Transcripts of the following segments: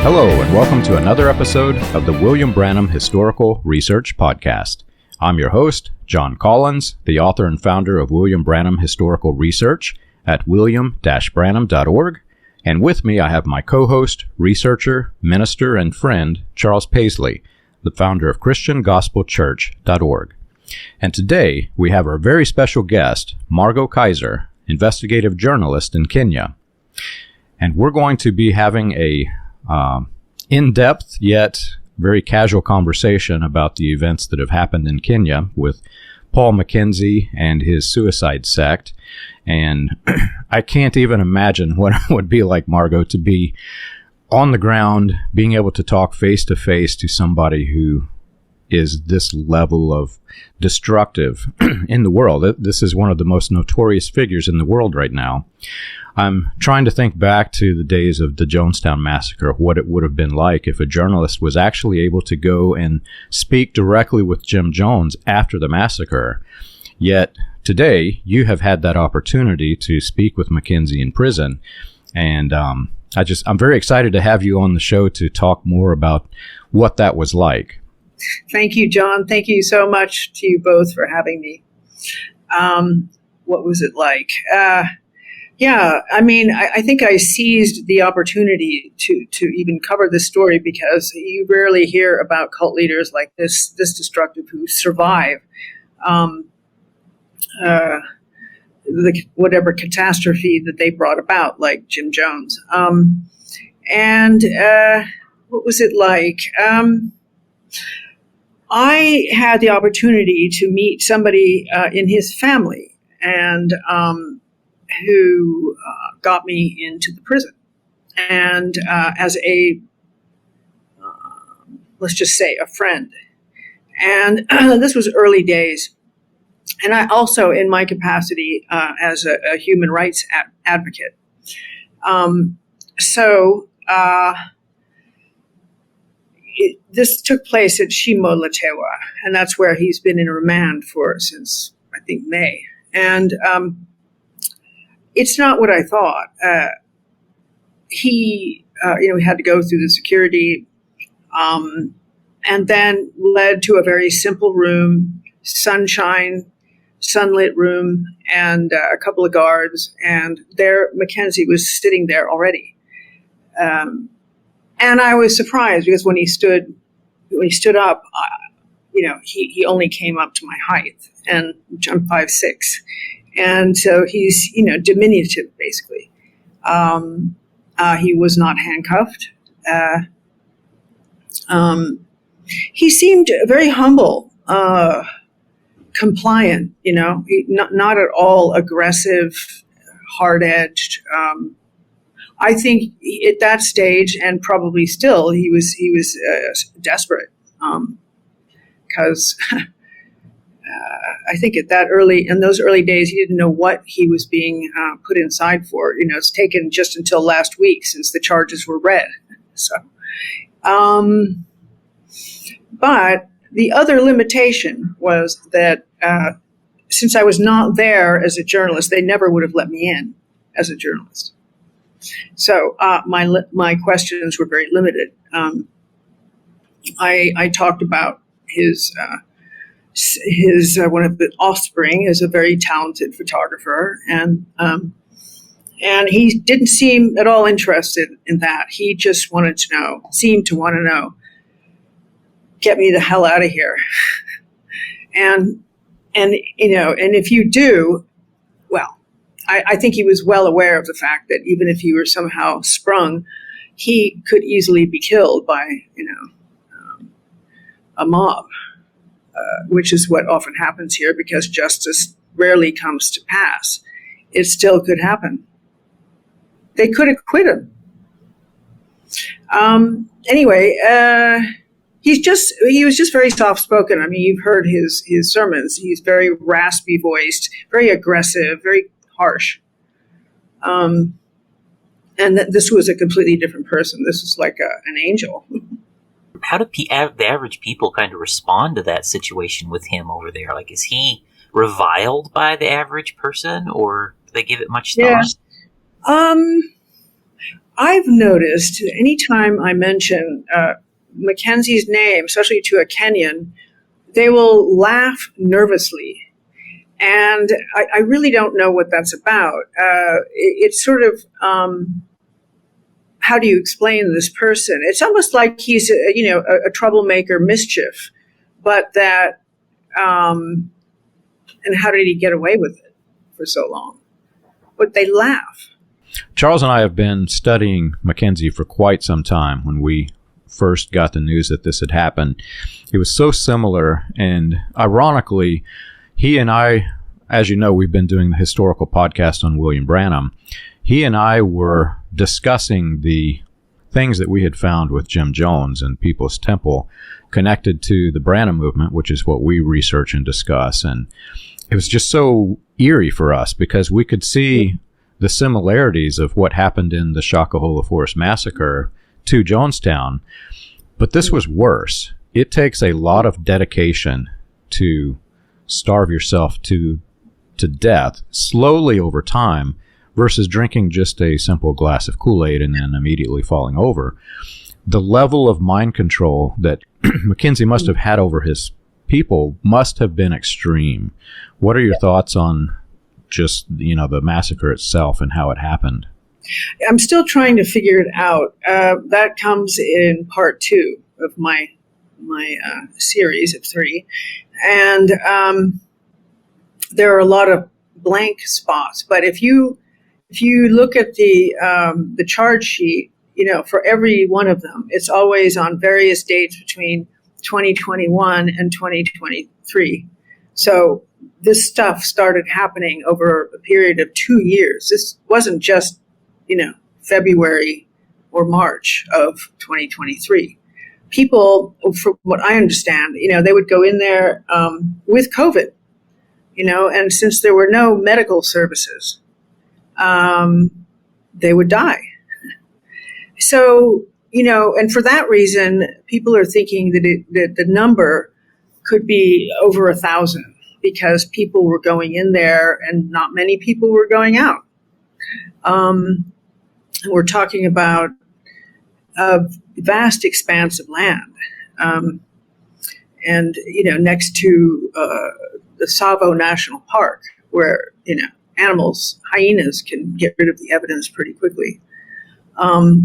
Hello, and welcome to another episode of the William Branham Historical Research Podcast. I'm your host, John Collins, the author and founder of William Branham Historical Research at william-branham.org, and with me I have my co-host, researcher, minister, and friend, Charles Paisley, the founder of ChristianGospelChurch.org. And today we have our very special guest, Margot Kiser, investigative journalist in Kenya. And we're going to be having a in-depth yet very casual conversation about the events that have happened in Kenya with Paul Mackenzie and his suicide sect. And I can't even imagine what it would be like, Margot, to be on the ground, being able to talk face-to-face to somebody who is this level of destructive in the world. This is one of the most notorious figures in the world right now. I'm trying to think back to the days of the Jonestown Massacre, what it would have been like if a journalist was actually able to go and speak directly with Jim Jones after the massacre. Yet today, you have had that opportunity to speak with Mackenzie in prison, and I'm very excited to have you on the show to talk more about what that was like. Thank you, John. Thank you so much to you both for having me. What was it like? I think I seized the opportunity to even cover this story because you rarely hear about cult leaders like this destructive who survive whatever catastrophe that they brought about, like Jim Jones. What was it like? I had the opportunity to meet somebody in his family and who got me into the prison. And as let's just say, a friend. And this was early days. And I also, in my capacity as a human rights advocate. This took place at Shimo Latewa, and that's where he's been in remand since, I think, May. And it's not what I thought. We had to go through the security, and then led to a very simple room, sunlit room, and a couple of guards. And there, Mackenzie was sitting there already. And I was surprised because when he stood up, he only came up to my height, and I'm 5'6", and so he's diminutive basically. He was not handcuffed. He seemed very humble, compliant. Not at all aggressive, hard-edged. I think at that stage, and probably still, he was desperate, because I think in those early days, he didn't know what he was being put inside for. It's taken just until last week since the charges were read. So, but the other limitation was that since I was not there as a journalist, they never would have let me in as a journalist. So my questions were very limited. I talked about his one of the offspring is a very talented photographer, and he didn't seem at all interested in that. He just seemed to want to know, get me the hell out of here. and if you do, well, I think he was well aware of the fact that even if he were somehow sprung, he could easily be killed by, a mob, which is what often happens here because justice rarely comes to pass. It still could happen. They could acquit him. He was just very soft-spoken. I mean, you've heard his sermons. He's very raspy voiced, very aggressive, very harsh. And this was a completely different person. This was like an angel. How do the average people kind of respond to that situation with him over there? Like, is he reviled by the average person, or do they give it much thought? Yeah. I've noticed anytime I mention Mackenzie's name, especially to a Kenyan, they will laugh nervously. And I really don't know what that's about. It's sort of, how do you explain this person? It's almost like he's, a troublemaker, mischief, but that, and how did he get away with it for so long? But they laugh. Charles and I have been studying Mackenzie for quite some time. When we first got the news that this had happened, it was so similar, and ironically, he and I, as you know, we've been doing the historical podcast on William Branham. He and I were discussing the things that we had found with Jim Jones and People's Temple connected to the Branham movement, which is what we research and discuss. And it was just so eerie for us because we could see the similarities of what happened in the Shakahola Forest Massacre to Jonestown. But this was worse. It takes a lot of dedication to starve yourself to death slowly over time versus drinking just a simple glass of Kool-Aid and then immediately falling over. The level of mind control that Mackenzie must have had over his people must have been extreme. What are your thoughts on just, the massacre itself and how it happened? I'm still trying to figure it out. That comes in part 2 of my series of 3. And there are a lot of blank spots. But if you look at the charge sheet, for every one of them, it's always on various dates between 2021 and 2023. So this stuff started happening over a period of 2 years. This wasn't just, February or March of 2023. People, from what I understand, they would go in there with COVID, and since there were no medical services, they would die. So, and for that reason, people are thinking that the number could be over 1,000 because people were going in there and not many people were going out. We're talking about a vast expanse of land. And, next to the Tsavo National Park, where, animals, hyenas can get rid of the evidence pretty quickly. I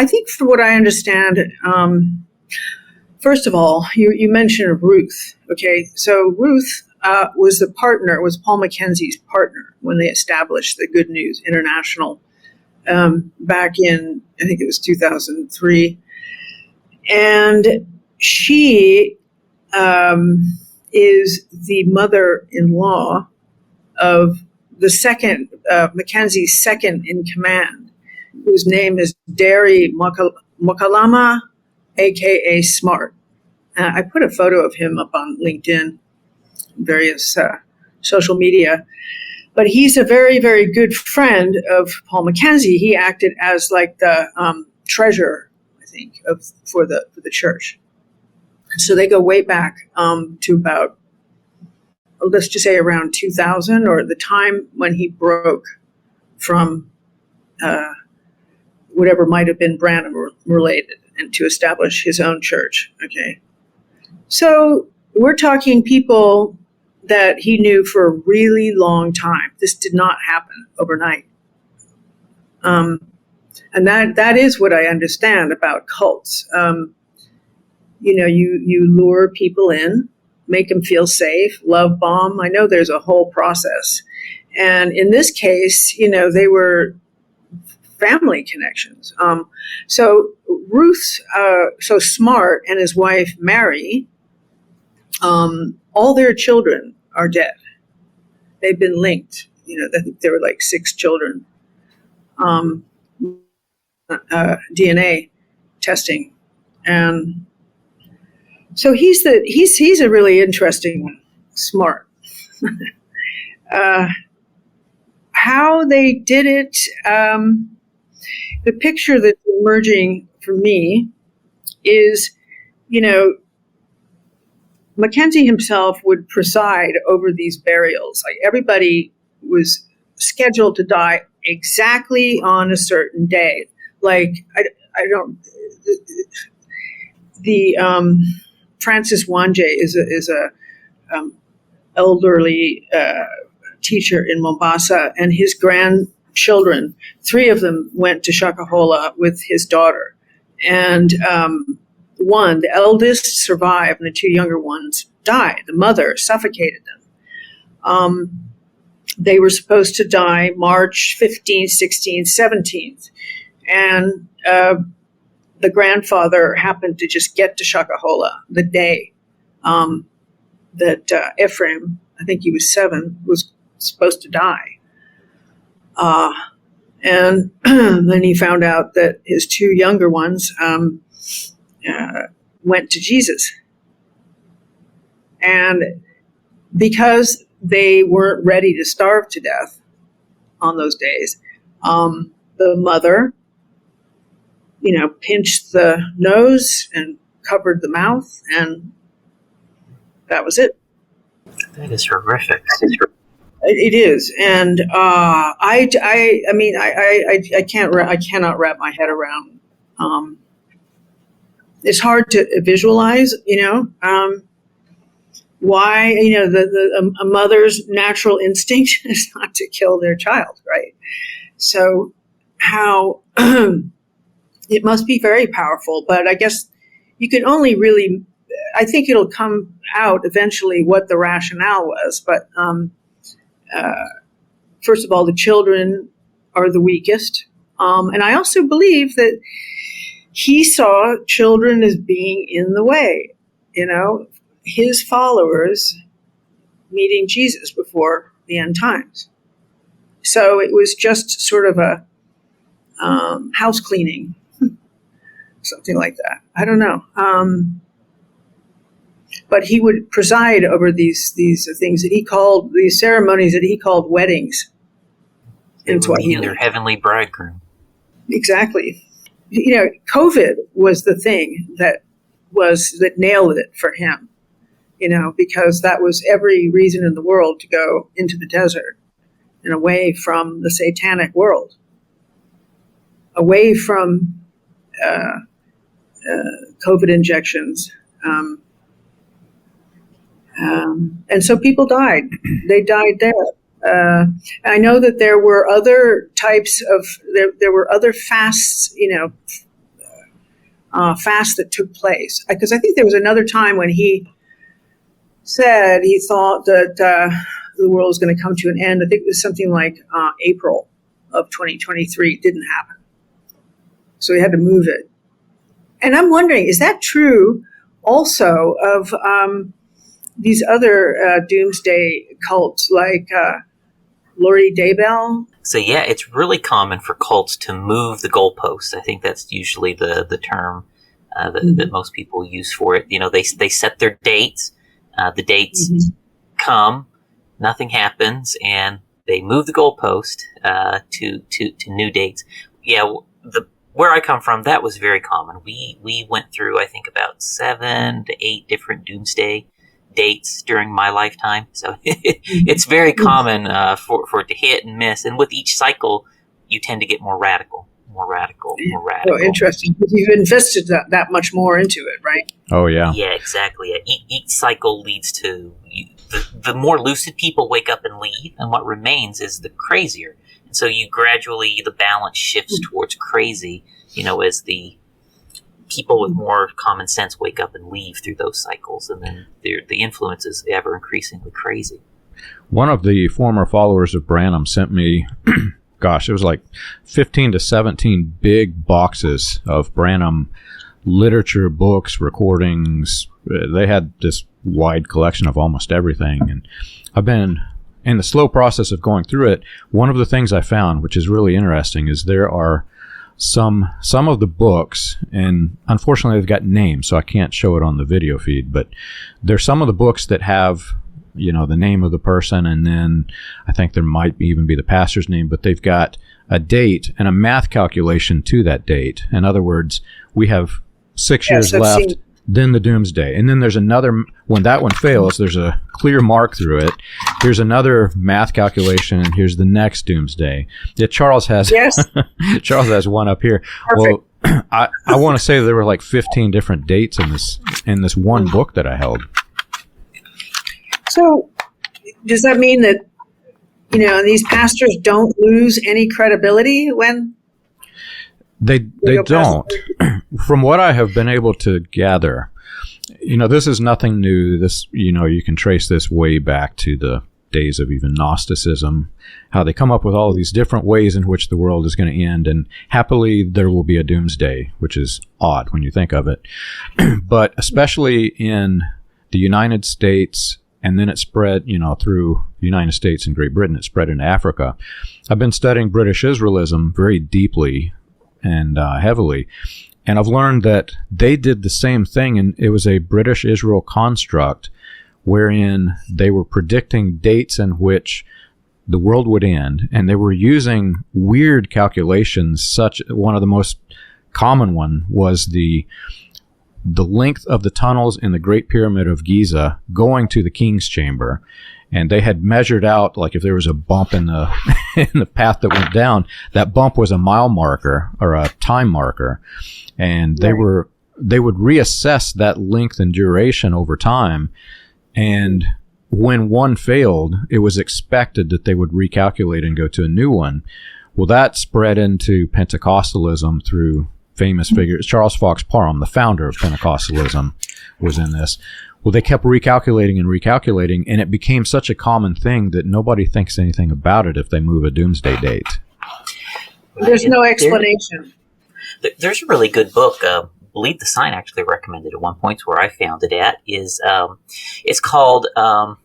think from what I understand, first of all, you mentioned Ruth. Okay, so Ruth was Paul Mackenzie's partner when they established the Good News International back in, I think it was 2003. And she is the mother-in-law of the second, Mackenzie's second in command, whose name is Derry Mokalama, a.k.a. Smart. I put a photo of him up on LinkedIn, various social media. But he's a very, very good friend of Paul Mackenzie. He acted as like the treasurer, I think, for the church. So they go way back to about, let's just say around 2000, or the time when he broke from whatever might have been Branham related and to establish his own church. Okay. So we're talking people that he knew for a really long time. This did not happen overnight. And that is what I understand about cults. You lure people in, make them feel safe, love bomb. I know there's a whole process. And in this case, they were family connections. So Ruth's so Smart and his wife, Mary, all their children are dead. They've been linked. I think there were like 6 children. DNA testing. And so he's a really interesting one. Smart. How they did it, the picture that's emerging for me is, Mackenzie himself would preside over these burials. Like everybody was scheduled to die exactly on a certain day. Like, I don't, the Francis Wanje is a elderly teacher in Mombasa, and his grandchildren, 3 of them went to Shakahola with his daughter. And one, the eldest, survived, and the 2 younger ones died. The mother suffocated them. They were supposed to die March 15th, 16th, 17th. And the grandfather happened to just get to Shakahola the day that Ephraim, I think he was 7, was supposed to die. And then he found out that his 2 younger ones went to Jesus. And because they weren't ready to starve to death on those days, the mother, pinched the nose and covered the mouth, and that was it. That is horrific. It is, and I cannot wrap my head around. It's hard to visualize, why, a mother's natural instinct is not to kill their child, right? So how it must be very powerful, but I guess you can only really, I think it'll come out eventually what the rationale was, but first of all, the children are the weakest. And I also believe that he saw children as being in the way, his followers meeting Jesus before the end times. So it was just sort of a house cleaning, something like that. I don't know. But he would preside over these things that he called, these ceremonies that he called weddings. In their heavenly bridegroom. Exactly. COVID was the thing that nailed it for him, because that was every reason in the world to go into the desert and away from the satanic world, away from COVID injections. And so people died. They died there. I know that there were other types of, there were other fasts, fasts that took place. Because I think there was another time when he said he thought that the world was going to come to an end. I think it was something like April of 2023. It didn't happen. So he had to move it. And I'm wondering, is that true also of these other doomsday cults like Lori Daybell? So yeah, it's really common for cults to move the goalposts. I think that's usually the term that most people use for it. They set their dates. The dates come, nothing happens, and they move the goalpost to new dates. Yeah, where I come from, that was very common. We went through, I think, about 7 to 8 different doomsday dates during my lifetime. So it's very common for it to hit and miss. And with each cycle, you tend to get more radical. Oh, interesting. You've invested that much more into it, right? Oh, yeah. Yeah, exactly. Each cycle leads to the more lucid people wake up and leave, and what remains is the crazier. And so the balance shifts towards crazy, as the people with more common sense wake up and leave through those cycles, and then the influence is ever increasingly crazy. One of the former followers of Branham sent me, it was like 15 to 17 big boxes of Branham literature, books, recordings. They had this wide collection of almost everything, and I've been in the slow process of going through it. One of the things I found, which is really interesting, is there are some of the books, and unfortunately they've got names, so I can't show it on the video feed, but there's some of the books that have, the name of the person, and then I think there might even be the pastor's name, but they've got a date and a math calculation to that date. In other words, we have 6 years left. then the doomsday. And then there's another, when that one fails, there's a clear mark through it. Here's another math calculation, and here's the next doomsday. Yeah, Charles has Charles has one up here. Perfect. Well, I want to say there were like 15 different dates in this one book that I held. So does that mean that, these pastors don't lose any credibility when they don't? From what I have been able to gather, this is nothing new. This, you can trace this way back to the days of even Gnosticism, how they come up with all of these different ways in which the world is going to end, and happily there will be a doomsday, which is odd when you think of it. But especially in the United States, and then it spread, through the United States and Great Britain, it spread into Africa. I've been studying British Israelism very deeply and heavily, and I've learned that they did the same thing, and it was a British Israel construct wherein they were predicting dates in which the world would end, and they were using weird calculations. Such one of the most common one was the length of the tunnels in the Great Pyramid of Giza going to the King's Chamber. And they had measured out, like if there was a bump in the in the path that went down, that bump was a mile marker or a time marker. And they would reassess that length and duration over time. And when one failed, it was expected that they would recalculate and go to a new one. Well, that spread into Pentecostalism through famous figures. Charles Fox Parham, the founder of Pentecostalism, was in this. Well, they kept recalculating, and it became such a common thing that nobody thinks anything about it if they move a doomsday date. There's no explanation. There's a really good book. I believe the Sign actually recommended at one point, where I found it at, is it's called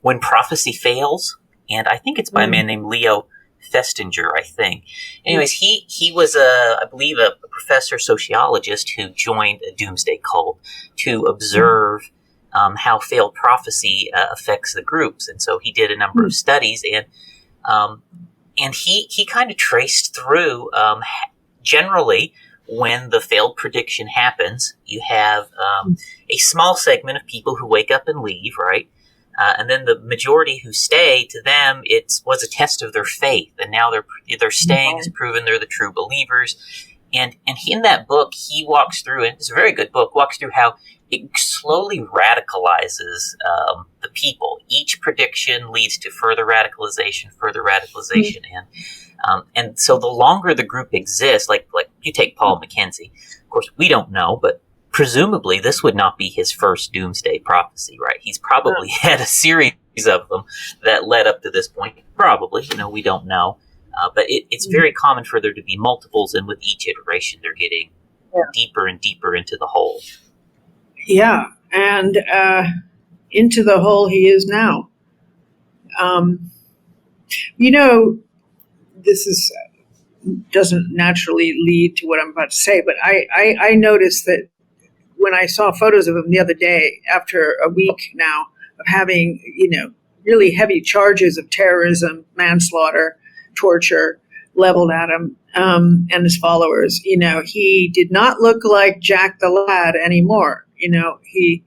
When Prophecy Fails, and I think it's by a man named Leo Festinger, I think. Anyways, he was I believe a professor sociologist who joined a doomsday cult to observe how failed prophecy affects the groups, and so he did a number of studies, and he kind of traced through generally when the failed prediction happens, you have a small segment of people who wake up and leave, right? And then the majority who stay, to them, it was a test of their faith. And now their staying has proven they're the true believers. And in that book, he walks through, and it's a very good book, walks through how it slowly radicalizes the people. Each prediction leads to further radicalization. And so the longer the group exists, like you take Paul Mackenzie, of course, we don't know, but presumably this would not be his first doomsday prophecy, right? He's probably had a series of them that led up to this point. Probably, we don't know. But it's very common for there to be multiples, and with each iteration, they're getting deeper and deeper into the hole. Yeah, and into the hole he is now. This doesn't naturally lead to what I'm about to say, but I noticed that when I saw photos of him the other day, after a week now of having, really heavy charges of terrorism, manslaughter, torture leveled at him and his followers, he did not look like Jack the Lad anymore. He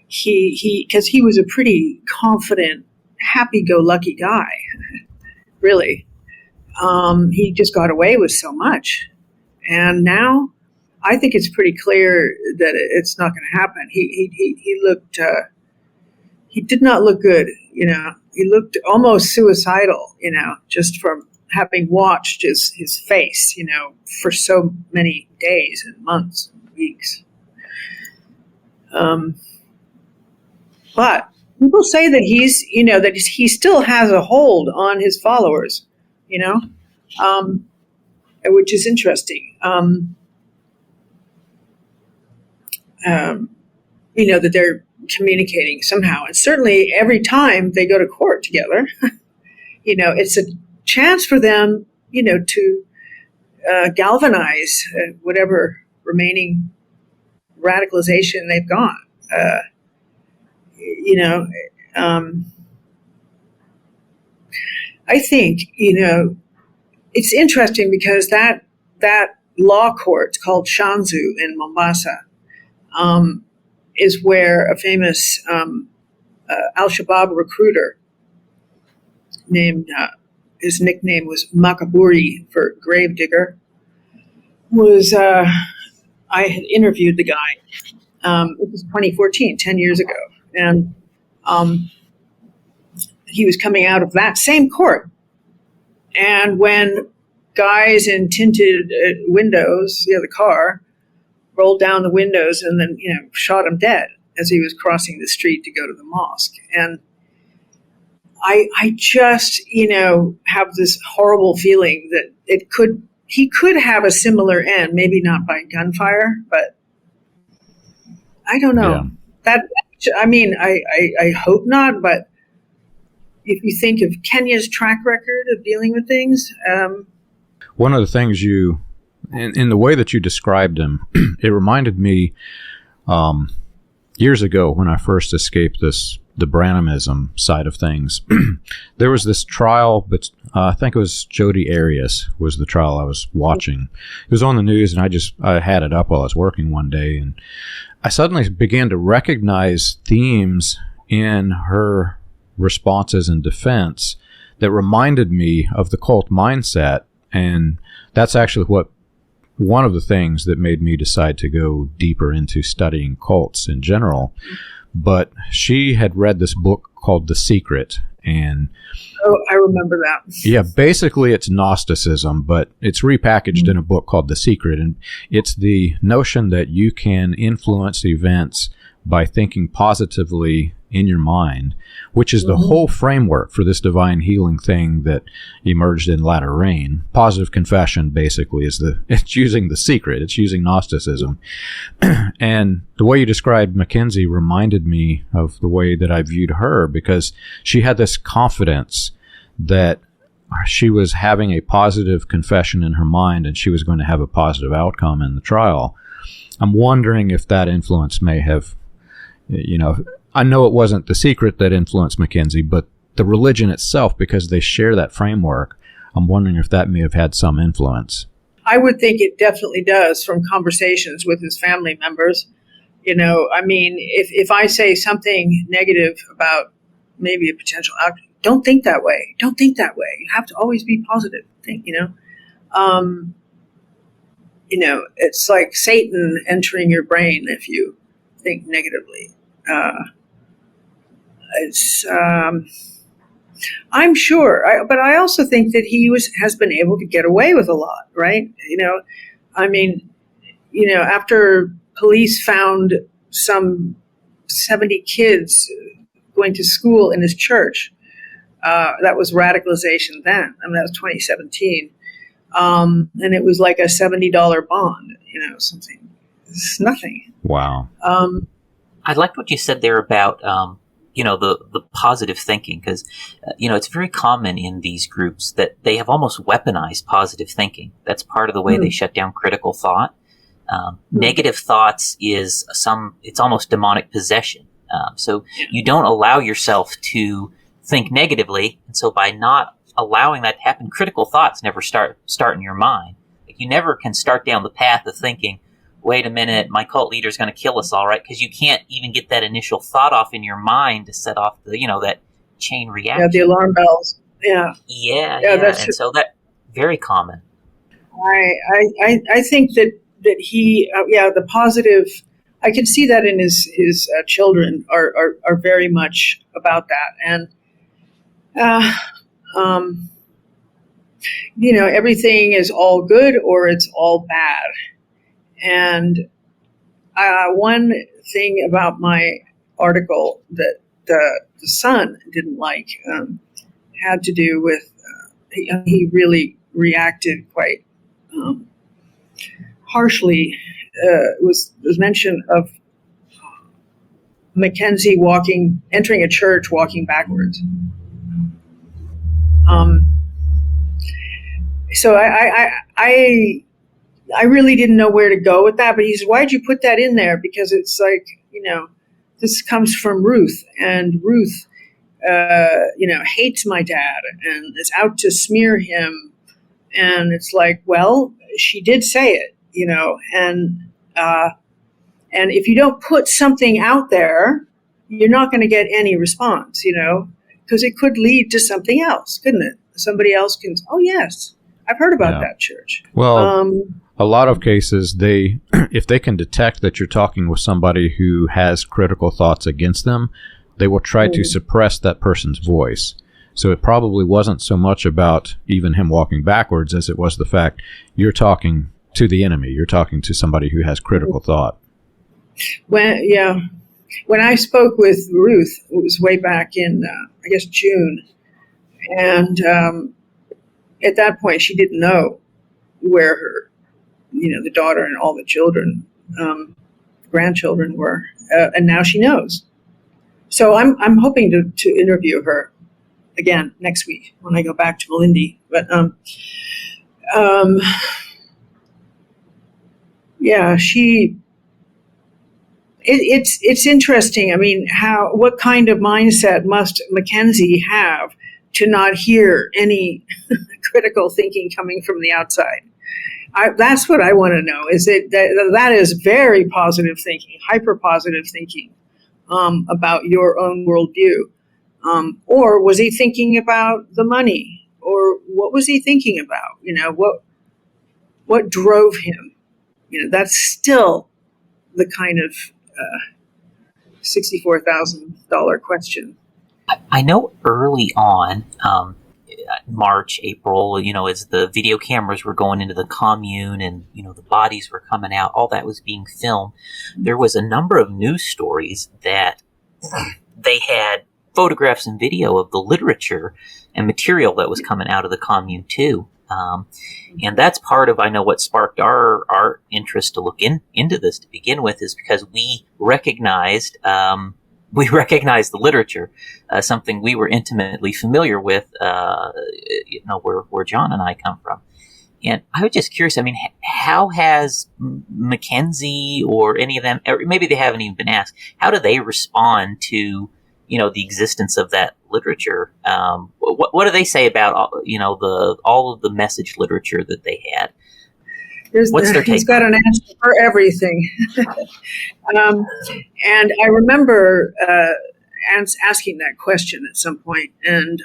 because he was a pretty confident, happy-go-lucky guy, really. He just got away with so much. And now I think it's pretty clear that it's not going to happen. He looked, he did not look good, He looked almost suicidal, just from having watched his face, for so many days and months and weeks. But people say that he's, that he still has a hold on his followers, which is interesting. That they're communicating somehow. And certainly every time they go to court together, it's a chance for them, to galvanize whatever remaining radicalization they've got. I think, it's interesting because that law court called Shanzu in Mombasa, is where a famous Al-Shabaab recruiter named, his nickname was Makaburi for gravedigger, I had interviewed the guy. It was 2014, 10 years ago. And he was coming out of that same court. And when guys in tinted windows, the car, rolled down the windows and then, shot him dead as he was crossing the street to go to the mosque. And I just, have this horrible feeling that he could have a similar end, maybe not by gunfire, but I don't know. Yeah. I hope not, but if you think of Kenya's track record of dealing with things. One of the things in the way that you described him, it reminded me years ago when I first escaped the Branhamism side of things. There was this trial, but I think it was Jodi Arias was the trial I was watching. It was on the news, and I had it up while I was working one day, and I suddenly began to recognize themes in her responses and defense that reminded me of the cult mindset, and that's actually one of the things that made me decide to go deeper into studying cults in general. But she had read this book called The Secret, and I remember that. Yeah, basically it's Gnosticism, but it's repackaged in a book called The Secret, and it's the notion that you can influence events by thinking positively in your mind, which is the whole framework for this divine healing thing that emerged in Latter Rain. Positive confession, basically, it's using The Secret. It's using Gnosticism. And the way you described Mackenzie reminded me of the way that I viewed her, because she had this confidence that she was having a positive confession in her mind and she was going to have a positive outcome in the trial. I'm wondering if that influence may have, I know it wasn't The Secret that influenced Mackenzie, but the religion itself, because they share that framework, I'm wondering if that may have had some influence. I would think it definitely does from conversations with his family members. If I say something negative about maybe a potential outcome, don't think that way. Don't think that way. You have to always be positive. It's like Satan entering your brain if you think negatively. I'm sure, but I also think that he has been able to get away with a lot, right? After police found some 70 kids going to school in his church, that was radicalization then. That was 2017. And it was like a $70 bond, something. It's nothing. Wow. I liked what you said there about, the positive thinking, because, it's very common in these groups that they have almost weaponized positive thinking. That's part of the way they shut down critical thought. Negative thoughts it's almost demonic possession. So you don't allow yourself to think negatively. And so by not allowing that to happen, critical thoughts never start in your mind. You never can start down the path of thinking, wait a minute, my cult leader is going to kill us all, right? Because you can't even get that initial thought off in your mind to set off that chain reaction. Yeah, the alarm bells. Yeah. Yeah. And so that very common. I think that he, the positive, I can see that in his children are very much about that. And, everything is all good or it's all bad. And one thing about my article that the Sun didn't like had to do with he really reacted quite harshly. Was mention of Mackenzie entering a church, walking backwards. So I really didn't know where to go with that, but he said, why'd you put that in there? Because it's like, this comes from Ruth, and Ruth, hates my dad and is out to smear him. And it's like, well, she did say it, and And if you don't put something out there, you're not going to get any response, because it could lead to something else, couldn't it? Somebody else can, oh, yes, I've heard about that church. Well, a lot of cases, if they can detect that you're talking with somebody who has critical thoughts against them, they will try to suppress that person's voice. So it probably wasn't so much about even him walking backwards as it was the fact you're talking to the enemy. You're talking to somebody who has critical thought. When I spoke with Ruth, it was way back in, I guess, June. And at that point, she didn't know where her, the daughter and all the children, grandchildren were. And now she knows. So I'm hoping to interview her again next week when I go back to Malindi. But it's interesting. I mean, what kind of mindset must Mackenzie have to not hear any critical thinking coming from the outside? That's what I want to know. Is that is very positive thinking, hyper positive thinking about your own worldview, or was he thinking about the money, or what was he thinking about? What drove him? That's still the kind of $64,000 question. I know early on, March, April, as the video cameras were going into the commune and, the bodies were coming out, all that was being filmed. There was a number of news stories that they had photographs and video of the literature and material that was coming out of the commune too. And that's part of, I know, what sparked our interest to look into this to begin with, is because we recognized the literature, something we were intimately familiar with, where John and I come from. And I was just curious, I mean, how has Mackenzie or any of them, or maybe they haven't even been asked, how do they respond to, the existence of that literature? What do they say about, all of the message literature that they had? What's their take? He's got an answer for everything. And I remember asking that question at some point, and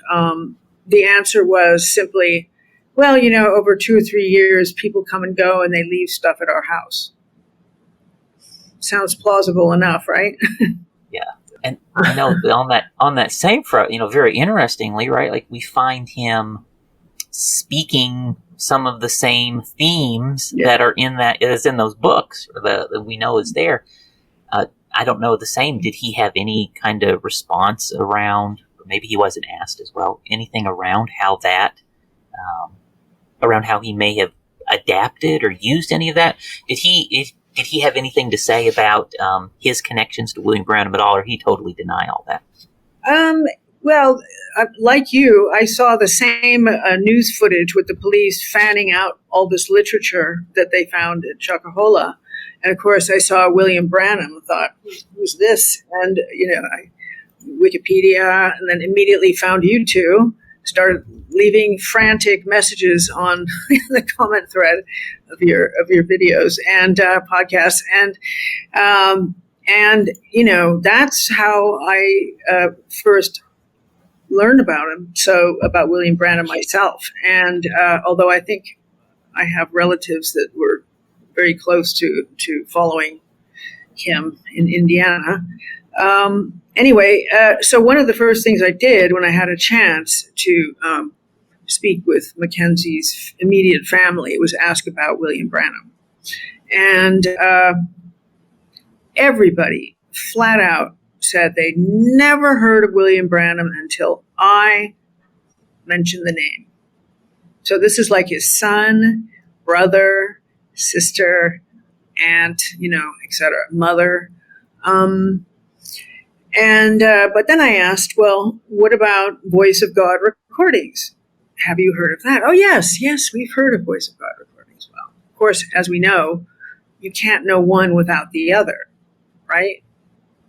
the answer was simply, well, over 2 or 3 years, people come and go, and they leave stuff at our house. Sounds plausible enough, right? Yeah. And I know on that same front, very interestingly, right? Like, we find him speaking some of the same themes that are in those books, or that we know is there. I don't know the same. Did he have any kind of response around, or maybe he wasn't asked as well, anything around how he may have adapted or used any of that? Did he have anything to say about his connections to William Branham at all, or he totally deny all that? Well, like you, I saw the same news footage with the police fanning out all this literature that they found at Shakahola. And of course, I saw William Branham and thought, who's this? And, Wikipedia, and then immediately found you two, started leaving frantic messages on the comment thread of your videos and podcasts. And that's how I first learned about him, so about William Branham myself. And although I think I have relatives that were very close to following him in Indiana. Anyway, so one of the first things I did when I had a chance to speak with Mackenzie's immediate family was ask about William Branham. And everybody flat out said they never heard of William Branham until I mentioned the name. So this is like his son, brother, sister, aunt, etc., mother. But then I asked, well, what about Voice of God recordings? Have you heard of that? Oh, yes, we've heard of Voice of God recordings. Well, of course, as we know, you can't know one without the other, right?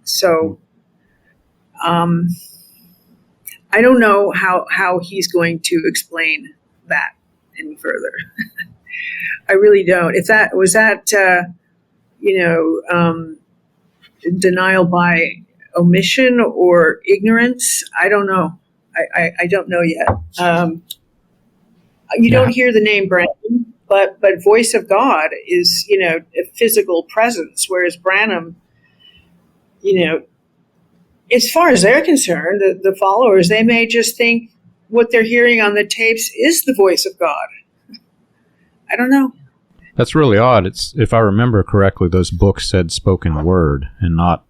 So I don't know how he's going to explain that any further. I really don't. If that was that, denial by omission or ignorance. I don't know. I don't know yet. You don't hear the name Branham, but voice of God is, a physical presence, whereas Branham, as far as they're concerned, the followers, they may just think what they're hearing on the tapes is the voice of God. I don't know. That's really odd. If I remember correctly, those books said spoken word and not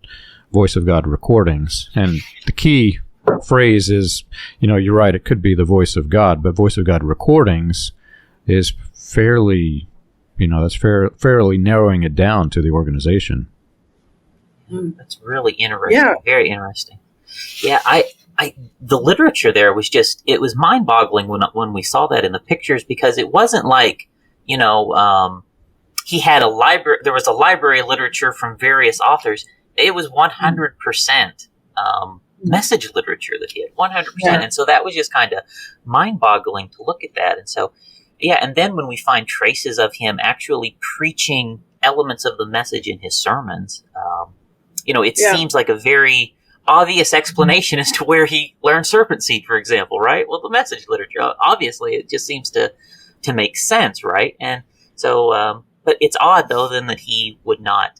voice of God recordings. And the key phrase is, you're right, it could be the voice of God, but voice of God recordings is fairly, fairly narrowing it down to the organization. That's really interesting. Yeah. Very interesting. Yeah, the literature there was just, it was mind-boggling when we saw that in the pictures, because it wasn't like, he had a library, there was a library of literature from various authors. It was 100% message literature that he had, 100%. Yeah. And so that was just kind of mind-boggling to look at that. And so, yeah, and then when we find traces of him actually preaching elements of the message in his sermons, it seems like a very obvious explanation as to where he learned serpent seed, for example, right? Well, the message literature, obviously, it just seems to make sense, right? And so, but it's odd, though, then that he would not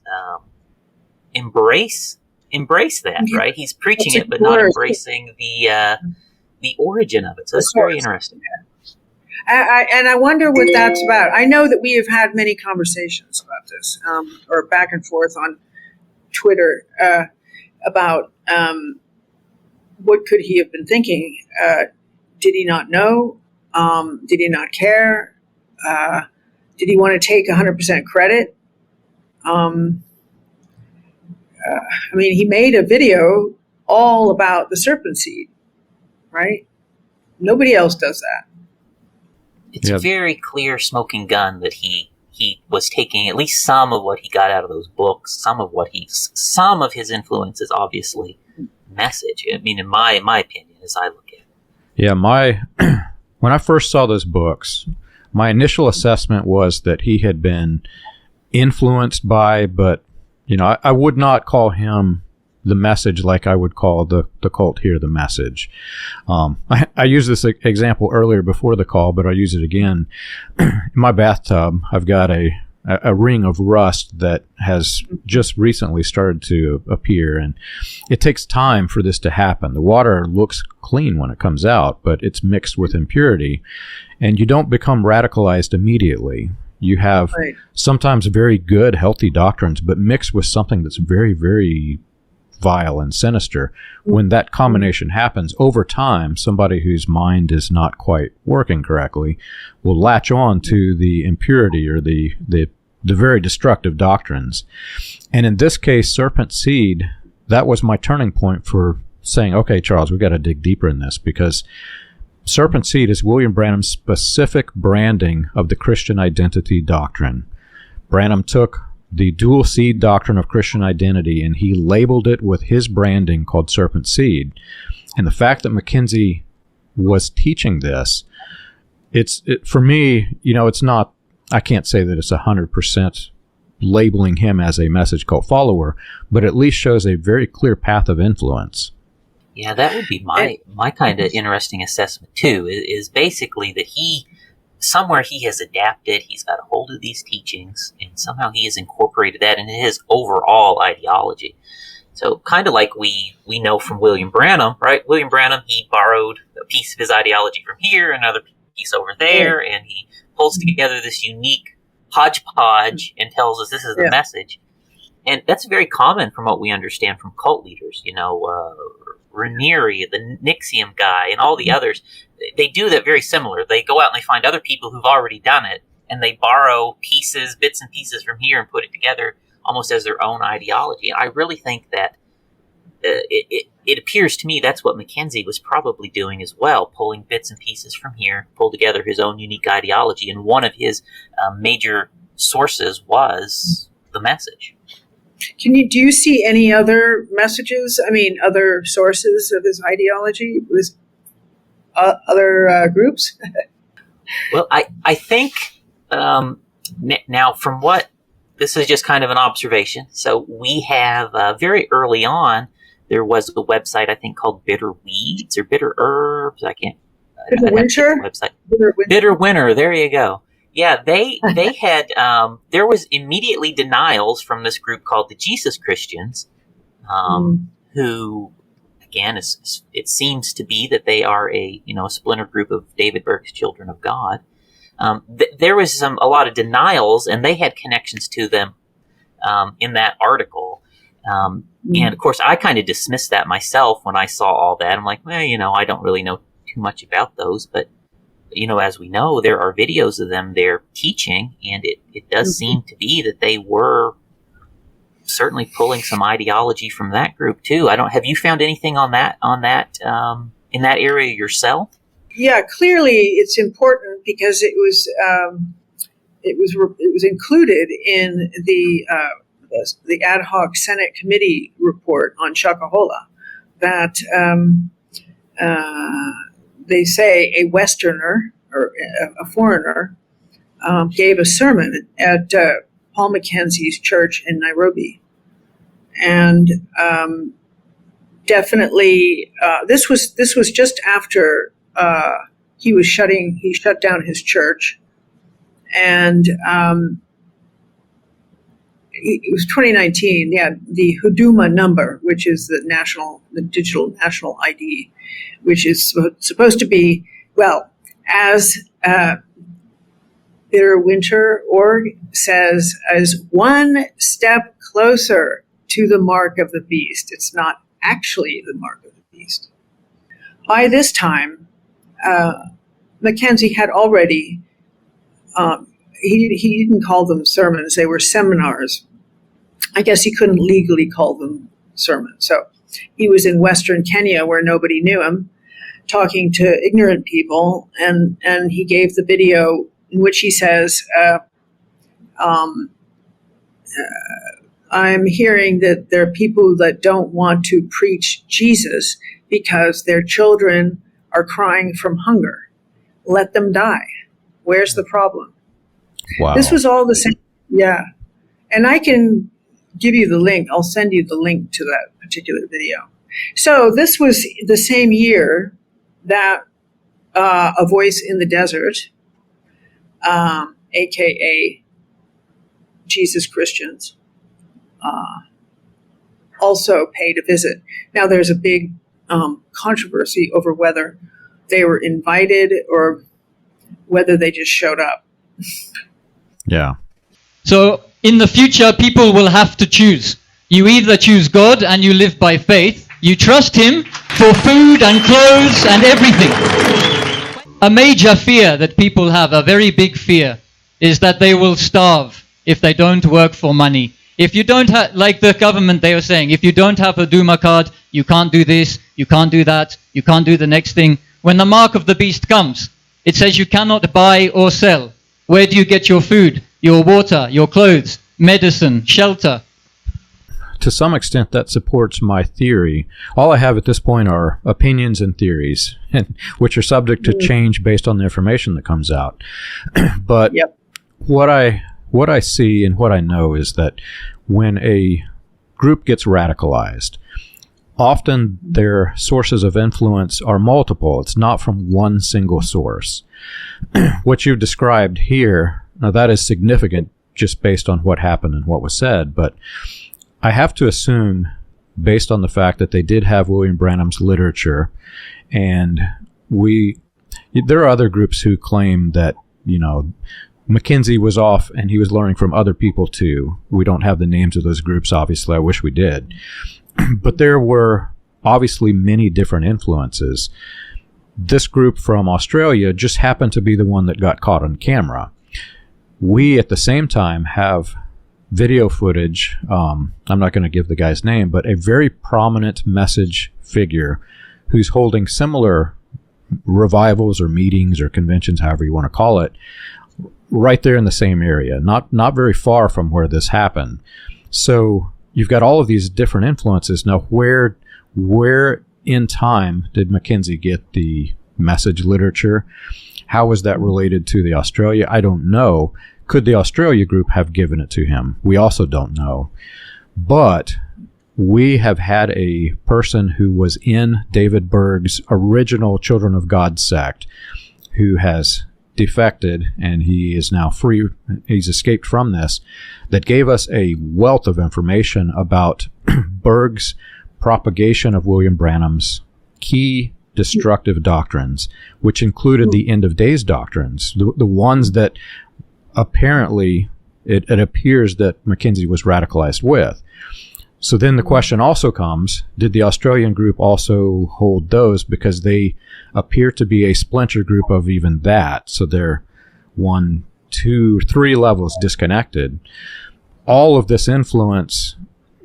embrace that, right? He's preaching it, but not embracing the origin of it. So it's very interesting. And I wonder what that's about. I know that we have had many conversations about this, or back and forth on Twitter about what could he have been thinking. Did he not know? Did he not care? Did he want to take 100% credit? He made a video all about the serpent seed, right? Nobody else does that. It's a very clear smoking gun that he was taking at least some of what he got out of those books, some of his influence is obviously message. In my opinion, as I look at it. Yeah, when I first saw those books, my initial assessment was that he had been influenced by, but I would not call him the message like I would call the cult here the message. I used this example earlier before the call, but I'll use it again. In my bathtub, I've got a ring of rust that has just recently started to appear, and it takes time for this to happen. The water looks clean when it comes out, but it's mixed with impurity, and you don't become radicalized immediately. You have sometimes very good, healthy doctrines, but mixed with something that's very, very vile and sinister. When that combination happens over time, somebody whose mind is not quite working correctly will latch on to the impurity or the very destructive doctrines. And in this case, serpent seed, that was my turning point for saying, okay, Charles, we've got to dig deeper in this, because serpent seed is William Branham's specific branding of the Christian identity doctrine. Branham took the dual seed doctrine of Christian identity, and he labeled it with his branding called serpent seed. And the fact that Mackenzie was teaching this, for me, it's not, I can't say that it's 100% labeling him as a message cult follower, but at least shows a very clear path of influence. Yeah, that would be my kind of interesting assessment too, is basically that somewhere he has adapted, he's got a hold of these teachings, and somehow he has incorporated that into his overall ideology. So kind of like we know from William Branham, right? William Branham, he borrowed a piece of his ideology from here, another piece over there, and he pulls together this unique hodgepodge and tells us this is the message. And that's very common from what we understand from cult leaders, Ranieri, the Nixium guy, and all the others. They do that very similar. They go out and they find other people who've already done it, and they borrow bits and pieces from here and put it together almost as their own ideology. I really think that it appears to me that's what Mackenzie was probably doing as well, pulling bits and pieces from here, pull together his own unique ideology, and one of his major sources was the message. Do you see any other messages? Other sources of his ideology with other groups? Well, I think now from what this is just kind of an observation. So we have very early on, there was a website I think called Bitter Weeds or Bitter Herbs. Bitter Winter. Website. Bitter Winter. There you go. Yeah, they had there was immediately denials from this group called the Jesus Christians, who again it seems to be that they are a splinter group of David Burke's Children of God. There was a lot of denials, and they had connections to them in that article. And of course, I kind of dismissed that myself when I saw all that. I'm like, well, I don't really know too much about those, but as we know, there are videos of them there teaching, and it does seem to be that they were certainly pulling some ideology from that group too. Have you found anything on that in that area yourself? Yeah, clearly it's important because it was included in the ad hoc Senate committee report on Shakahola that they say a Westerner or a foreigner gave a sermon at Paul Mackenzie's church in Nairobi, and definitely this was just after he shut down his church, and it was 2019. Yeah, the Huduma number, which is the digital national ID, which is supposed to be, well, as Bitter Winter Org says, as one step closer to the mark of the beast. It's not actually the mark of the beast. By this time, Mackenzie had already, he didn't call them sermons, they were seminars. I guess he couldn't legally call them sermons. So he was in Western Kenya where nobody knew him, talking to ignorant people, and he gave the video in which he says, I'm hearing that there are people that don't want to preach Jesus because their children are crying from hunger. Let them die. Where's the problem? Wow. This was all the same. Yeah. And I can give you the link. I'll send you the link to that particular video. So this was the same year that A Voice in the Desert, a.k.a. Jesus Christians, also paid a visit. Now there's a big controversy over whether they were invited or whether they just showed up. Yeah. So in the future, people will have to choose. You either choose God and you live by faith. You trust Him for food and clothes and everything. A major fear that people have, a very big fear, is that they will starve if they don't work for money. If you don't have, like the government, they were saying, if you don't have a Duma card, you can't do this, you can't do that, you can't do the next thing. When the mark of the beast comes, it says you cannot buy or sell. Where do you get your food, your water, your clothes, medicine, shelter? To some extent, that supports my theory. All I have at this point are opinions and theories, which are subject to change based on the information that comes out. But what I see and what I know is that when a group gets radicalized, often their sources of influence are multiple. It's not from one single source. What you've described here, now that is significant just based on what happened and what was said, but I have to assume, based on the fact that they did have William Branham's literature, and there are other groups who claim that, Mackenzie was off and he was learning from other people too. We don't have the names of those groups, obviously. I wish we did. But there were obviously many different influences. This group from Australia just happened to be the one that got caught on camera. We, at the same time, have video footage. I'm not going to give the guy's name, but a very prominent message figure who's holding similar revivals or meetings or conventions, however you want to call it, right there in the same area, not very far from where this happened. So you've got all of these different influences. Now, where in time did Mackenzie get the message literature? How was that related to the Australia? I don't know. Could the Australia group have given it to him? We also don't know. But we have had a person who was in David Berg's original Children of God sect who has defected, and he is now free. He's escaped from this, that gave us a wealth of information about Berg's propagation of William Branham's key destructive doctrines, which included the end of days doctrines, the ones that apparently it appears that Mackenzie was radicalized with. So then the question also comes, did the Australian group also hold those, because they appear to be a splinter group of even that? So they're 1, 2, 3 levels disconnected. All of this influence,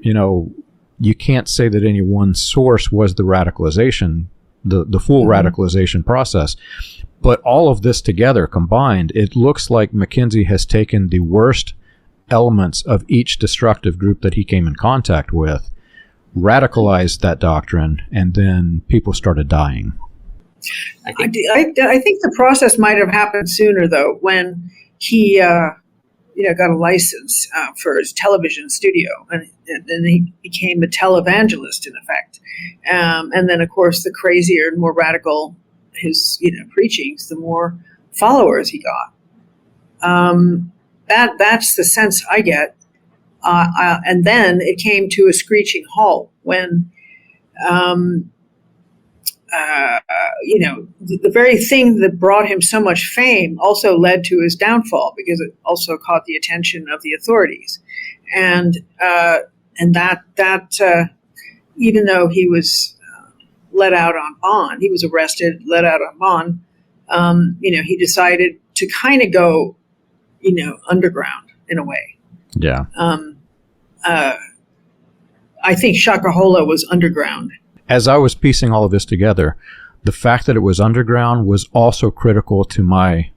you can't say that any one source was the radicalization, the full radicalization process. But all of this together combined, it looks like Mackenzie has taken the worst elements of each destructive group that he came in contact with, radicalized that doctrine, and then people started dying. I think the process might have happened sooner, though, when he got a license for his television studio, and then he became a televangelist in effect. And then, of course, the crazier and more radical his preachings, the more followers he got. That's the sense I get. And then it came to a screeching halt when, the very thing that brought him so much fame also led to his downfall, because it also caught the attention of the authorities. And that even though he was let out on bond, he was arrested, let out on bond, he decided to kind of go underground in a way. Yeah. I think Shakahola was underground. As I was piecing all of this together, the fact that it was underground was also critical to my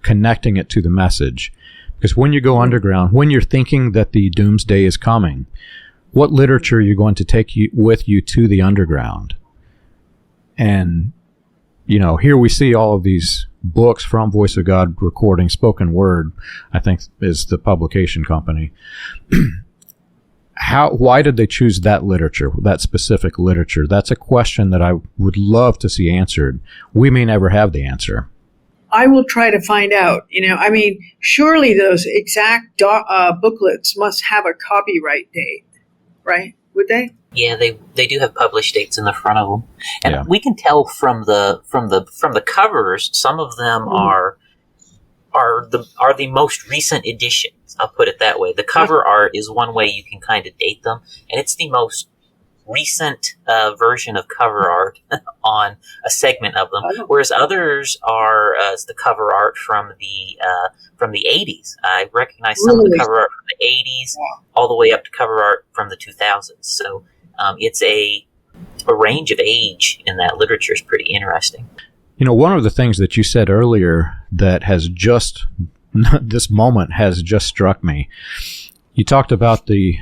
connecting it to the message. Because when you go underground, when you're thinking that the doomsday is coming, what literature are you going to take with you to the underground? And, here we see all of these books from Voice of God recording, spoken word, I think is the publication company. Why did they choose that literature, that specific literature? That's a question that I would love to see answered. We may never have the answer. I will try to find out. Surely those exact booklets must have a copyright date, right? Would they? Yeah, they do have published dates in the front of them, and we can tell from the covers. Some of them are the most recent editions. I'll put it that way. The cover art is one way you can kind of date them, and it's the most recent version of cover art on a segment of them, whereas others are the cover art from the 80s. I recognize some of the cover art from the 80s all the way up to cover art from the 2000s. So it's a range of age in that literature is pretty interesting. One of the things that you said earlier that has just, this moment has just struck me. You talked about the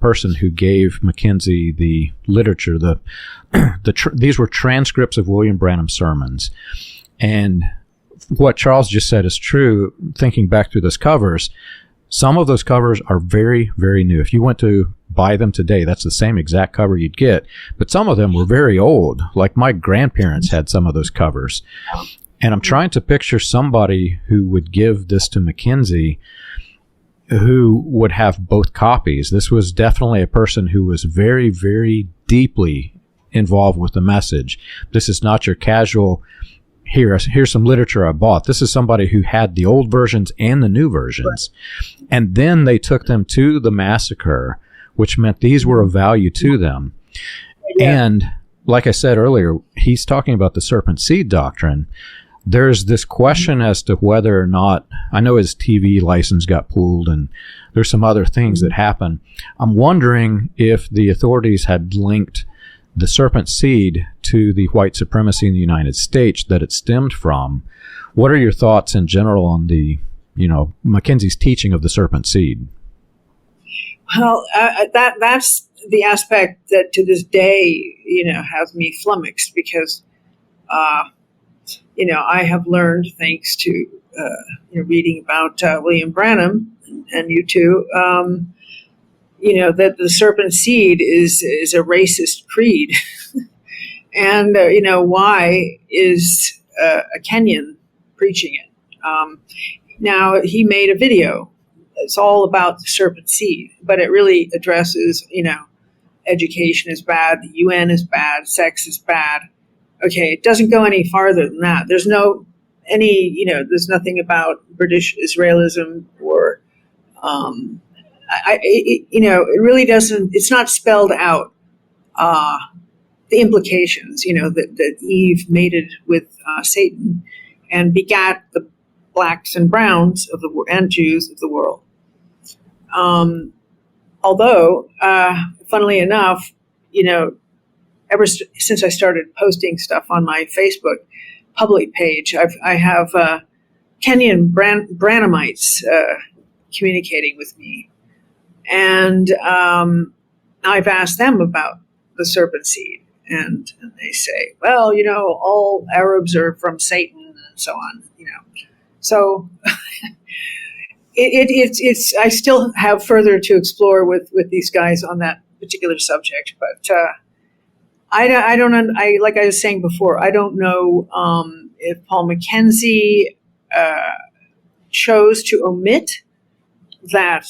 person who gave Mackenzie the literature. These were transcripts of William Branham's sermons. And what Charles just said is true. Thinking back through those covers, some of those covers are very, very new. If you went to buy them today, that's the same exact cover you'd get. But some of them were very old. Like my grandparents had some of those covers. And I'm trying to picture somebody who would give this to Mackenzie who would have both copies. This was definitely a person who was very, very deeply involved with the message. This is not your casual, here's some literature I bought. This is somebody who had the old versions and the new versions. And then they took them to the massacre, which meant these were of value to them. And like I said earlier, he's talking about the serpent seed doctrine. There's this question as to whether or not, I know his TV license got pulled and there's some other things that happened. I'm wondering if the authorities had linked the serpent seed to the white supremacy in the United States that it stemmed from. What are your thoughts in general on the, Mackenzie's teaching of the serpent seed? Well, that's the aspect that to this day, has me flummoxed because, I have learned, thanks to reading about William Branham and you too, that the serpent seed is a racist creed. And, why is a Kenyan preaching it? Now, he made a video. It's all about the serpent seed, but it really addresses, education is bad, the UN is bad, sex is bad. Okay, it doesn't go any farther than that. There's there's nothing about British Israelism or, it really doesn't, it's not spelled out, the implications, that Eve mated with Satan and begat the blacks and browns and Jews of the world. Although, funnily enough, ever since I started posting stuff on my Facebook public page, I have Kenyan Branhamites communicating with me, and I've asked them about the serpent seed, and they say, well, all Arabs are from Satan, and so on, So it's I still have further to explore with these guys on that particular subject, but I don't like I was saying before, I don't know if Paul Mackenzie chose to omit that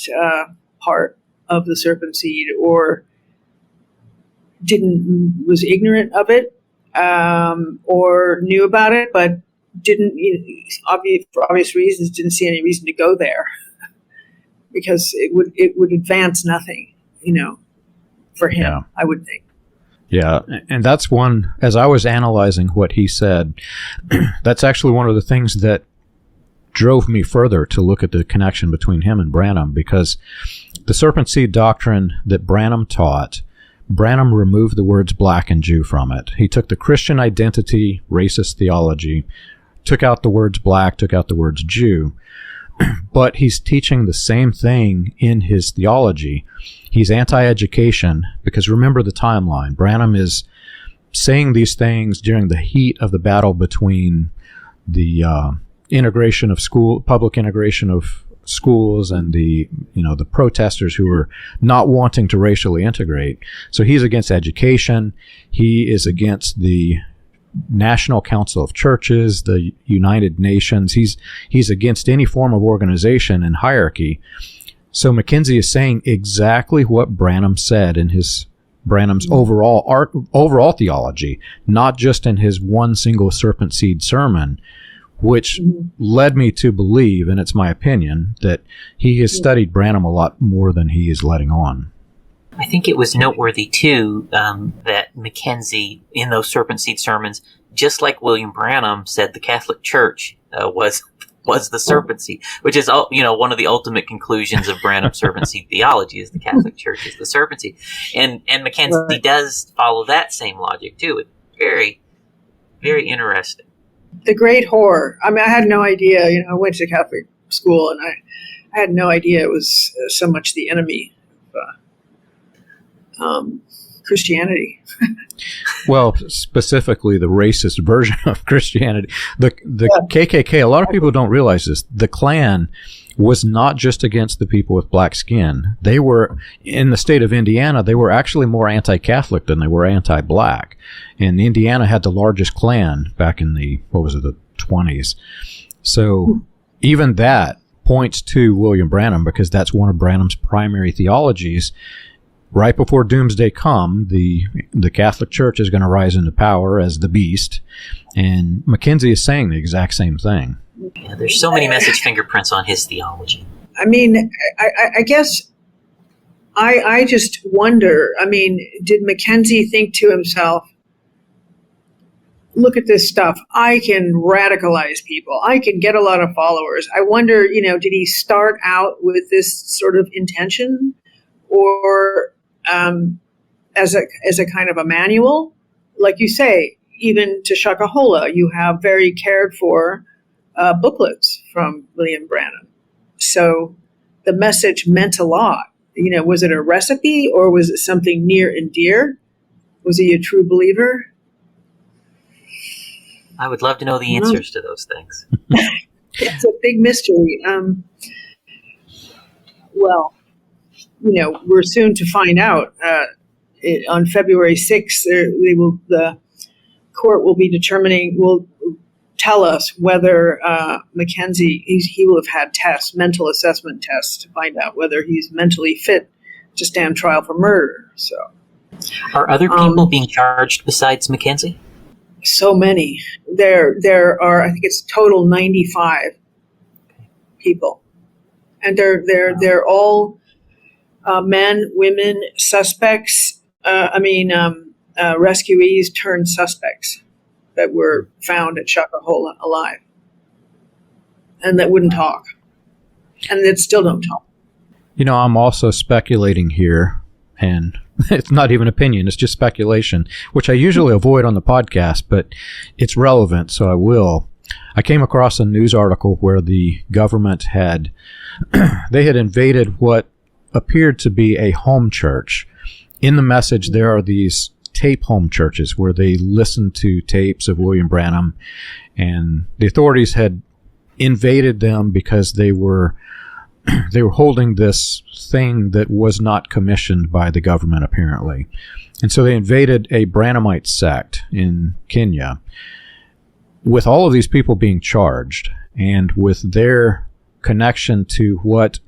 part of the serpent seed or was ignorant of it or knew about it, but didn't, for obvious reasons, didn't see any reason to go there because it would advance nothing, for him, Yeah. I would think. Yeah, and that's one, as I was analyzing what he said, that's actually one of the things that drove me further to look at the connection between him and Branham, because the serpent seed doctrine that Branham taught, Branham removed the words black and Jew from it. He took the Christian identity, racist theology, took out the words black, took out the words Jew, but he's teaching the same thing in his theology. He's anti-education, because remember the timeline. Branham is saying these things during the heat of the battle between the integration of public integration of schools and the protesters who were not wanting to racially integrate. So he's against education. He is against the National Council of Churches, the United Nations. He's against any form of organization and hierarchy. So Mackenzie is saying exactly what Branham said in Branham's overall theology, not just in his one single serpent seed sermon, which led me to believe, and it's my opinion, that he has studied Branham a lot more than he is letting on. I think it was noteworthy, too, that Mackenzie, in those serpent seed sermons, just like William Branham, said the Catholic Church was the serpent seed, which is, one of the ultimate conclusions of Branham's serpent seed theology is the Catholic Church is the serpent seed. And Mackenzie does follow that same logic, too. It's very, very interesting. The great horror. I mean, I had no idea, I went to Catholic school and I had no idea it was so much the enemy of Christianity. Well, specifically the racist version of Christianity. The KKK, a lot of people don't realize this. The Klan was not just against the people with black skin. They were, in the state of Indiana, they were actually more anti-Catholic than they were anti-black. And Indiana had the largest Klan back in the 20s. So even that points to William Branham, because that's one of Branham's primary theologies. Right before doomsday come, the Catholic Church is going to rise into power as the beast, and Mackenzie is saying the exact same thing. Yeah, there's so many message fingerprints on his theology. I mean, I guess I just wonder, did Mackenzie think to himself, look at this stuff, I can radicalize people, I can get a lot of followers. I wonder, did he start out with this sort of intention, or as a kind of a manual? Like you say, even to Shakahola, you have very cared for booklets from William Branham. So the message meant a lot. Was it a recipe or was it something near and dear? Was he a true believer? I would love to know the answers to those things. It's a big mystery. Well, we're soon to find out. On February 6th, the court will tell us whether Mackenzie, he will have had mental assessment tests to find out whether he's mentally fit to stand trial for murder. So, are other people being charged besides Mackenzie? So many. There are, I think it's total 95 people, and they're all men, women, suspects. Rescuees turned suspects that were found at Shakahola alive, and that wouldn't talk, and that still don't talk. I'm also speculating here, and it's not even opinion, it's just speculation, which I usually avoid on the podcast, but it's relevant, so I will. I came across a news article where the government had invaded what appeared to be a home church. In the message, there are these tape home churches where they listen to tapes of William Branham, and the authorities had invaded them because they were holding this thing that was not commissioned by the government, apparently. And so they invaded a Branhamite sect in Kenya, with all of these people being charged, and with their connection to what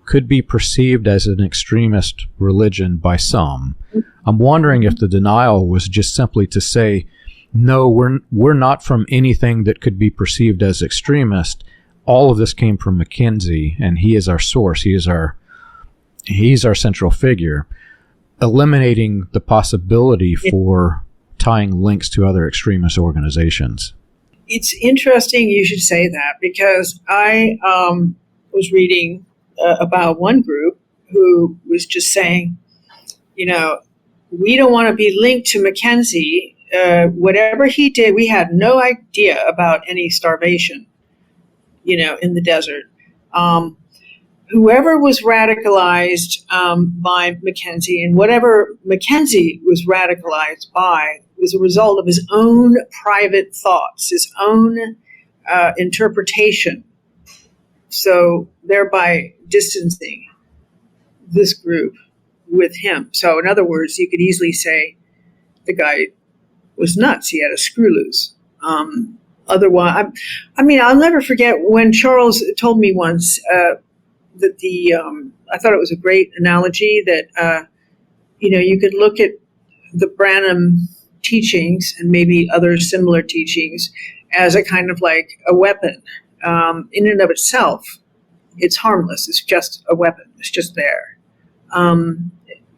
could be perceived as an extremist religion by some. I'm wondering if the denial was just simply to say, no, we're not from anything that could be perceived as extremist. All of this came from Mackenzie, and he is our source. He's our central figure, eliminating the possibility for tying links to other extremist organizations. It's interesting you should say that, because I was reading about one group who was just saying, we don't want to be linked to Mackenzie. Whatever he did, we had no idea about any starvation, in the desert. Whoever was radicalized by Mackenzie, and whatever Mackenzie was radicalized by, was a result of his own private thoughts, his own interpretation. So thereby distancing this group with him. So in other words, you could easily say the guy was nuts. He had a screw loose. Otherwise, I'll never forget when Charles told me once that I thought it was a great analogy that, you could look at the Branham teachings and maybe other similar teachings as a kind of like a weapon. In and of itself, it's harmless. It's just a weapon. It's just there.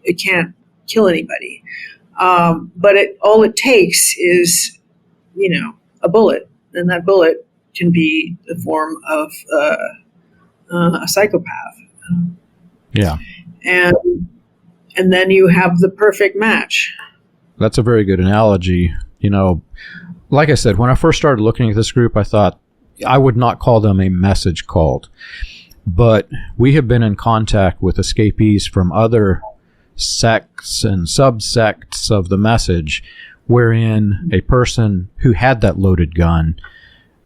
It can't kill anybody. But all it takes is, a bullet, and that bullet can be the form of a psychopath. Yeah. And then you have the perfect match. That's a very good analogy. Like I said, when I first started looking at this group, I thought I would not call them a message cult. But we have been in contact with escapees from other sects and subsects of the message, wherein a person who had that loaded gun,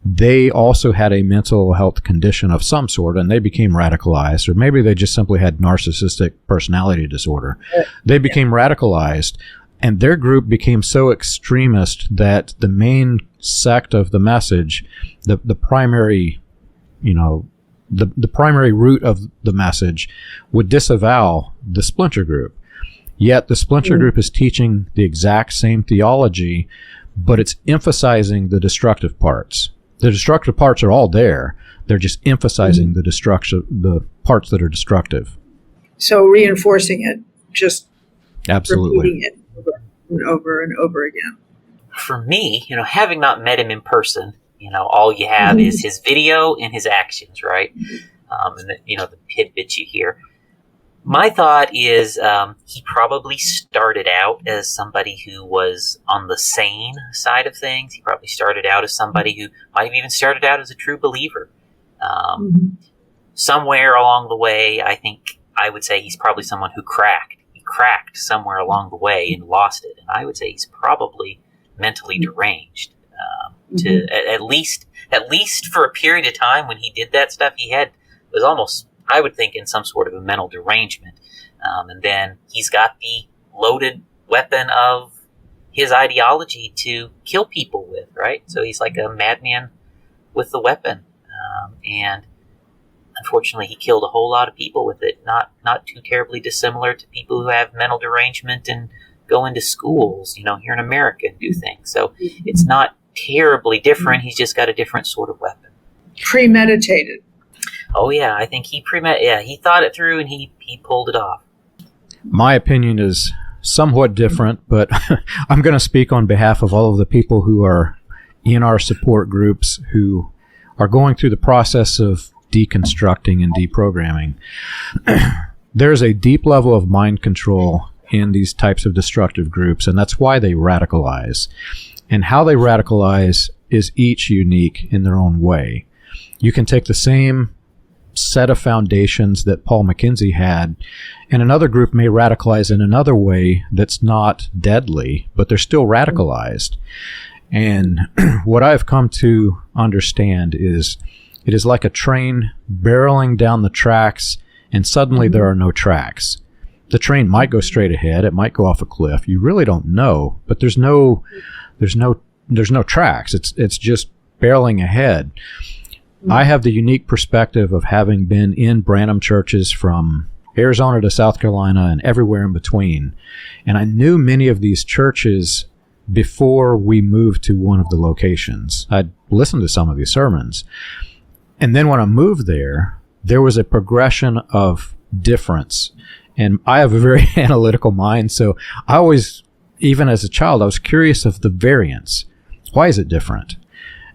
they also had a mental health condition of some sort, and they became radicalized, or maybe they just simply had narcissistic personality disorder. They became radicalized, and their group became so extremist that the main sect of the message, the primary, the primary root of the message, would disavow the splinter group. Yet the splinter group is teaching the exact same theology, but it's emphasizing the destructive parts. The destructive parts are all there. They're just emphasizing the parts that are destructive. So reinforcing it, just absolutely repeating it over and over again. For me, having not met him in person, all you have is his video and his actions, right? And the tidbits you hear. My thought is he probably started out as somebody who was on the sane side of things. He probably started out as somebody who might have even started out as a true believer. Somewhere along the way, I would say he's probably someone who cracked. He cracked somewhere along the way and lost it. And I would say he's probably mentally deranged. to at least for a period of time when he did that stuff, was almost, I would think, in some sort of a mental derangement. And then he's got the loaded weapon of his ideology to kill people with, right? So he's like a madman with the weapon. And unfortunately, he killed a whole lot of people with it. Not too terribly dissimilar to people who have mental derangement and go into schools, here in America and do things. So it's not terribly different. He's just got a different sort of weapon. Premeditated. Oh yeah, I think he thought it through and he pulled it off. My opinion is somewhat different, but I'm going to speak on behalf of all of the people who are in our support groups who are going through the process of deconstructing and deprogramming. There's a deep level of mind control in these types of destructive groups, and that's why they radicalize. And how they radicalize is each unique in their own way. You can take the same set of foundations that Paul Mackenzie had, and another group may radicalize in another way that's not deadly, but they're still radicalized. And what I've come to understand is it is like a train barreling down the tracks, and suddenly there are no tracks. The train might go straight ahead, it might go off a cliff. You really don't know, but there's no tracks. It's just barreling ahead. I have the unique perspective of having been in Branham churches from Arizona to South Carolina and everywhere in between. And I knew many of these churches before we moved to one of the locations. I'd listened to some of these sermons. And then when I moved there was a progression of difference. And I have a very analytical mind, so I always, even as a child, I was curious of the variance. Why is it different?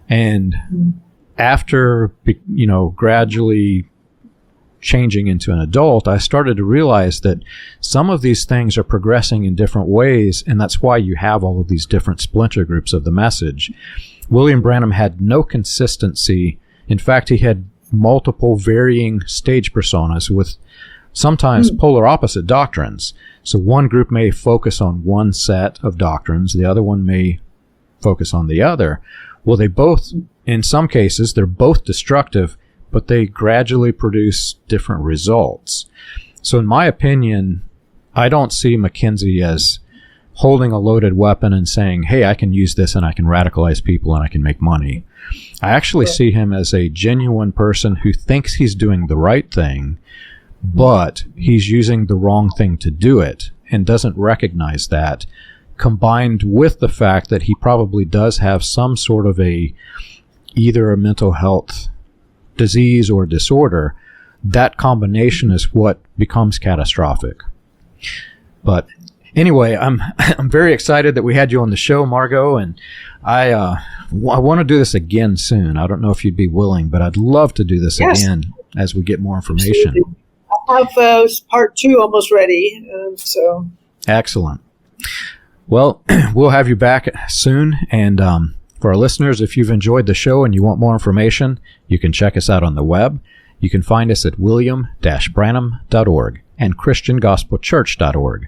And after, gradually changing into an adult, I started to realize that some of these things are progressing in different ways, and that's why you have all of these different splinter groups of the message. William Branham had no consistency. In fact, he had multiple varying stage personas with sometimes polar opposite doctrines. So one group may focus on one set of doctrines, the other one may focus on the other. Well, they both, in some cases, they're both destructive, but they gradually produce different results. So in my opinion, I don't see Mackenzie as holding a loaded weapon and saying, hey, I can use this and I can radicalize people and I can make money. I actually see him as a genuine person who thinks he's doing the right thing, but he's using the wrong thing to do it and doesn't recognize that, combined with the fact that he probably does have some sort of either a mental health disease or disorder. That combination is what becomes catastrophic. But anyway, I'm very excited that we had you on the show, Margot, and I want to do this again soon. I don't know if you'd be willing, but I'd love to do this again as we get more information. Absolutely. I have part 2 almost ready. So excellent. Well, we'll have you back soon. And for our listeners, if you've enjoyed the show and you want more information, you can check us out on the web. You can find us at william-branham.org and christiangospelchurch.org.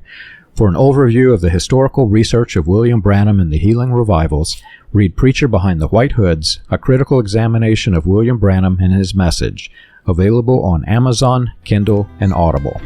For an overview of the historical research of William Branham and the healing revivals, read Preacher Behind the White Hoods, a critical examination of William Branham and his message, available on Amazon, Kindle, and Audible.